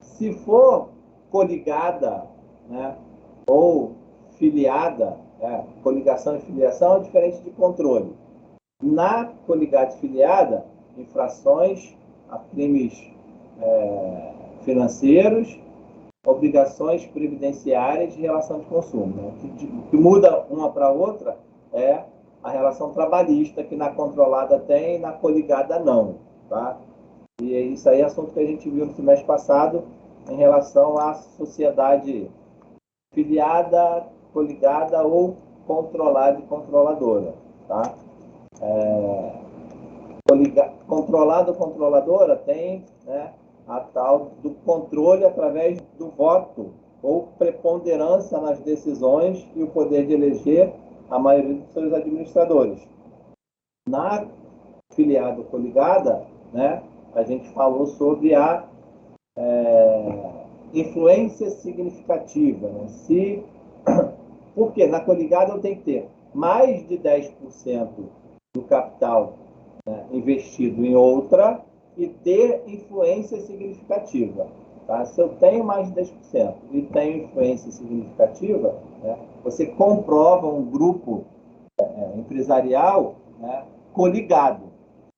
Se for coligada, né, ou filiada, coligação e filiação é diferente de controle. Na coligada e filiada, infrações a crimes financeiros, obrigações previdenciárias de relação de consumo. Né? O que muda uma para a outra é a relação trabalhista, que na controlada tem e na coligada não. Tá? E isso aí é assunto que a gente viu no semestre passado em relação à sociedade filiada, coligada ou controlada e controladora. Tá? Controlada ou controladora tem, né, a tal do controle através do voto ou preponderância nas decisões e o poder de eleger a maioria dos seus administradores. Na filiada ou coligada, né, a gente falou sobre a influência significativa. Né? Porque na coligada eu tenho que ter mais de 10% do capital, né, investido em outra e ter influência significativa. Tá? Se eu tenho mais de 10% e tenho influência significativa, né, você comprova um grupo empresarial, né, coligado.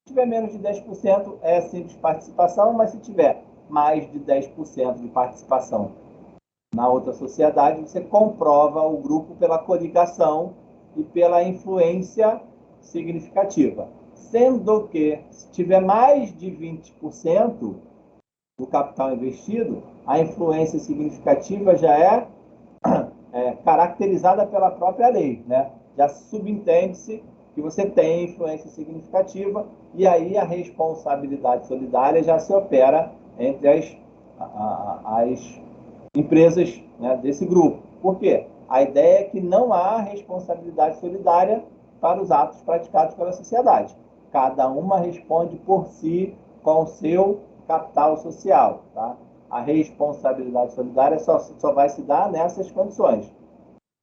Se tiver menos de 10%, é simples participação, mas se tiver mais de 10% de participação na outra sociedade, você comprova o grupo pela coligação e pela influência significativa. Sendo que, se tiver mais de 20% do capital investido, a influência significativa já é caracterizada pela própria lei, né? Já subentende-se que você tem influência significativa e aí a responsabilidade solidária já se opera entre as empresas, né, desse grupo. Por quê? A ideia é que não há responsabilidade solidária para os atos praticados pela sociedade. Cada uma responde por si com o seu capital social. Tá? A responsabilidade solidária só vai se dar nessas condições.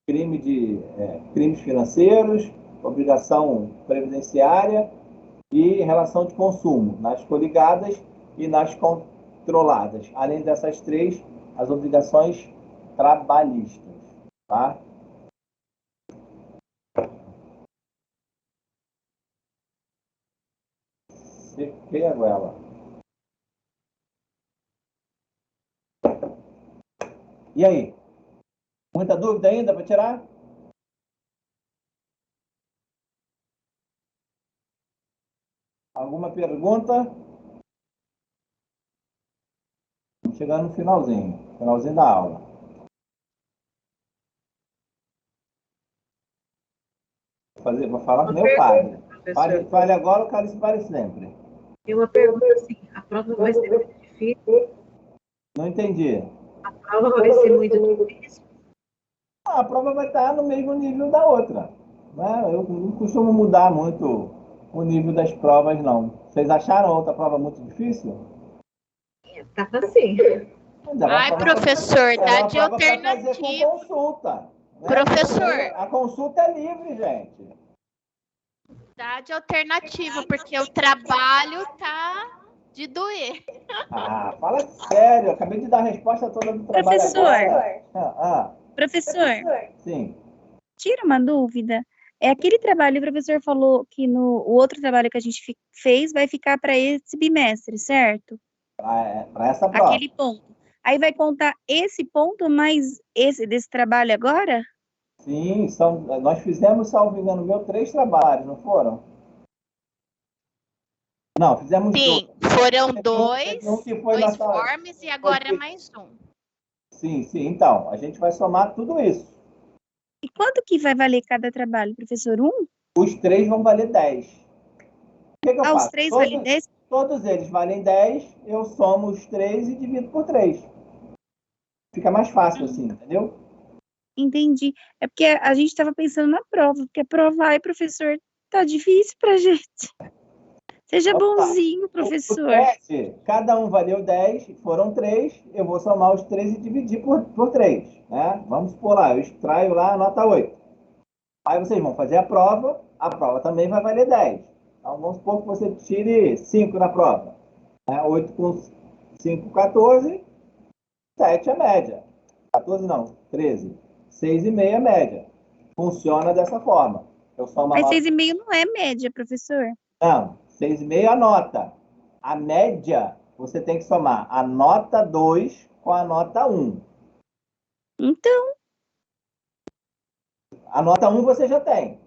Crimes financeiros, obrigação previdenciária e relação de consumo, nas coligadas e nas controladas. Além dessas três, as obrigações trabalhistas. Tá? Sequei a goela. E aí? Muita dúvida ainda para tirar? Alguma pergunta? Estamos chegando no finalzinho da aula. Vou falar com meu padre. Fale agora, o cara se pare sempre. Tem uma pergunta assim, a prova vai ser muito difícil? Não entendi. A prova vai ser muito difícil? A prova vai estar no mesmo nível da outra. Né? Eu não costumo mudar muito o nível das provas, não. Vocês acharam a outra prova muito difícil? Tá assim. Ai, professor, dá de alternativa. Com consulta. Né? Professor. A consulta é livre, gente. Dá de alternativa, porque o trabalho tá de doer. Fala sério. Eu acabei de dar a resposta toda do trabalho. Professor. Professor. Sim. Tira uma dúvida. É aquele trabalho que o professor falou que o outro trabalho que a gente fez vai ficar para esse bimestre, certo? Para essa prova. Aquele ponto. Aí vai contar esse ponto mais esse desse trabalho agora? Sim, nós fizemos, salvo engano, 3 trabalhos, não foram? Não, fizemos Sim, foram dois nossa... forms e agora mais um. Sim, então, a gente vai somar tudo isso. E quanto que vai valer cada trabalho, professor? Os 3 vão valer 10. O que eu faço? Os 3 valem 10? Todos eles valem 10, eu somo os 3 e divido por 3. Fica mais fácil assim, entendeu? Entendi. É porque a gente estava pensando na prova, porque a prova, ai, professor, tá difícil pra gente. Seja bonzinho, professor. Cada um valeu 10, foram 3, eu vou somar os 3 e dividir por 3. Né? Vamos supor lá, eu extraio lá a nota 8. Aí vocês vão fazer a prova também vai valer 10. Então vamos supor que você tire 5 na prova. 8 com 5, 14. 7 é média. 14 não, 13. 6,5 é média. Funciona dessa forma. Eu somo a Mas nota... 6,5 não é média, professor. Não, 6,5 é a nota. A média, você tem que somar a nota 2 com a nota 1. Então, A nota 1 você já tem.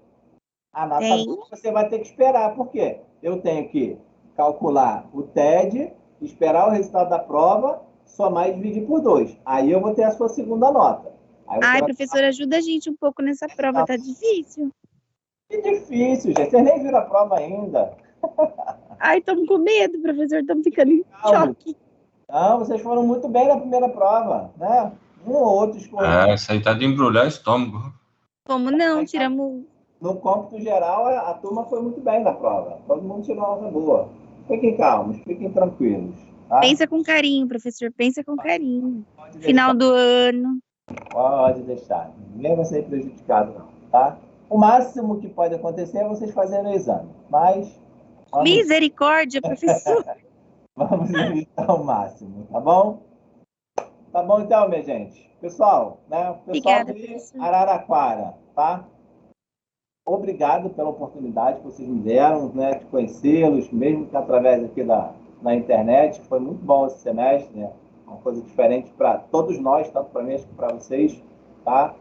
A nota tem. 2 você vai ter que esperar. Por quê? Eu tenho que calcular o TED, esperar o resultado da prova, somar e dividir por 2. Aí eu vou ter a sua segunda nota. Aí você Ai, vai... professor, ajuda a gente um pouco nessa prova, tá difícil. Que difícil, gente. Vocês nem viram a prova ainda. Ai, estamos com medo, professor, estamos ficando em Calma. choque. Não, vocês foram muito bem na primeira prova, né? Um ou outro escorreu. Isso aí tá de embrulhar estômago. Como não? Tiramos. No cômputo geral, a turma foi muito bem na prova. Todo mundo tirou nota boa. Fiquem calmos, fiquem tranquilos. Tá? Pensa com carinho, professor, pensa com carinho. Pode Final do ano. Pode deixar. Ninguém vai ser prejudicado, não. Tá? O máximo que pode acontecer é vocês fazerem o exame. Mas Misericórdia, professor. vamos evitar o máximo, tá bom? Tá bom então, minha gente. Pessoal, né? O pessoal Obrigada, de professor. Araraquara, tá? Obrigado pela oportunidade que vocês me deram, né, de conhecê-los, mesmo que através aqui da internet. Foi muito bom esse semestre, né? Uma coisa diferente para todos nós, tanto para mim como para vocês, tá?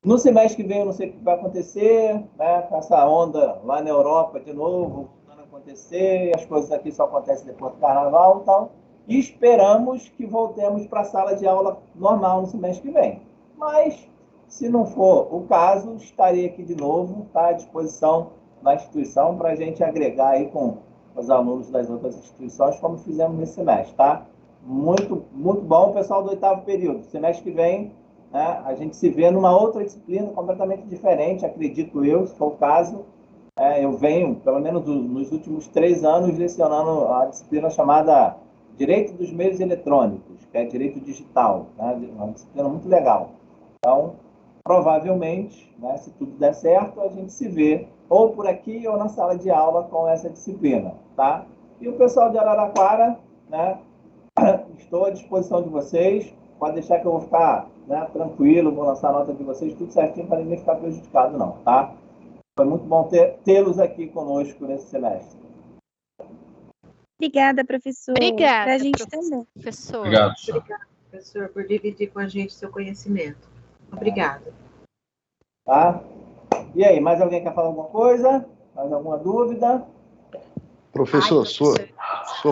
No semestre que vem eu não sei o que vai acontecer, né? Com essa onda lá na Europa de novo, voltando a acontecer, as coisas aqui só acontecem depois do carnaval e tal. E esperamos que voltemos para a sala de aula normal no semestre que vem. Mas, se não for o caso, estarei aqui de novo, tá, à disposição na instituição para a gente agregar aí com os alunos das outras instituições, como fizemos nesse semestre, tá? Muito, muito bom, pessoal do 8º período. Semestre que vem, né, a gente se vê numa outra disciplina completamente diferente, acredito eu, se for o caso. Eu venho, pelo menos nos últimos 3 anos, lecionando a disciplina chamada Direito dos Meios Eletrônicos, que é Direito Digital, né? Uma disciplina muito legal. Então, provavelmente, né, se tudo der certo, a gente se vê ou por aqui ou na sala de aula com essa disciplina, tá? E o pessoal de Araraquara, né, estou à disposição de vocês. Pode deixar que eu vou ficar, né, tranquilo, vou lançar a nota de vocês, tudo certinho para ninguém ficar prejudicado, não, tá? Foi muito bom tê-los aqui conosco nesse semestre. Obrigada, professor. Obrigada, Pra gente também. professor. Obrigado, professor. Obrigada, professor, por dividir com a gente seu conhecimento. Obrigada. Tá? E aí, mais alguém quer falar alguma coisa? Mais alguma dúvida? Professor, sua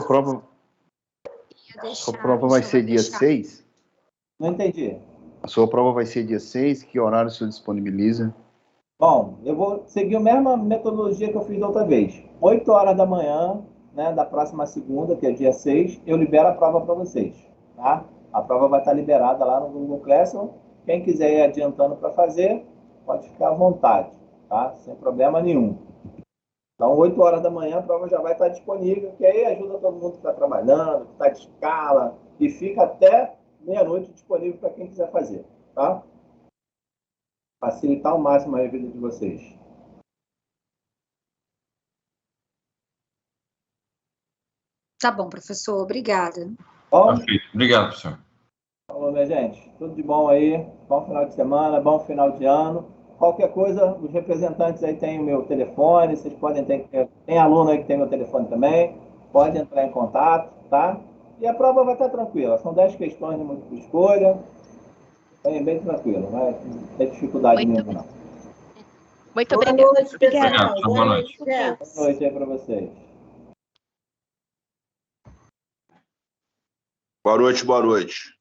prova vai ser dia 6? Não entendi. A sua prova vai ser dia 6? Que horário o senhor disponibiliza? Bom, eu vou seguir a mesma metodologia que eu fiz da outra vez. 8 horas da manhã, né, da próxima segunda, que é dia 6, eu libero a prova para vocês. Tá? A prova vai estar liberada lá no Google Classroom. Quem quiser ir adiantando para fazer, pode ficar à vontade, tá? Sem problema nenhum. Então, 8 horas da manhã, a prova já vai estar disponível, que aí ajuda todo mundo que está trabalhando, que está de escala, e fica até meia-noite disponível para quem quiser fazer, tá? Facilitar ao máximo a vida de vocês. Tá bom, professor, obrigada. Bom, Perfeito. Obrigado, professor. falou, minha gente. Tudo de bom aí. Bom final de semana, bom final de ano. Qualquer coisa, os representantes aí têm o meu telefone, vocês podem ter... Tem aluno aí que tem meu telefone também, pode entrar em contato, tá? E a prova vai estar tranquila. São 10 questões de múltipla escolha. Bem tranquilo, não vai ter dificuldade nenhuma, não. Muito Boa obrigada. noite, pessoal. Obrigado, boa noite. Boa noite aí para vocês. Boa noite, boa noite.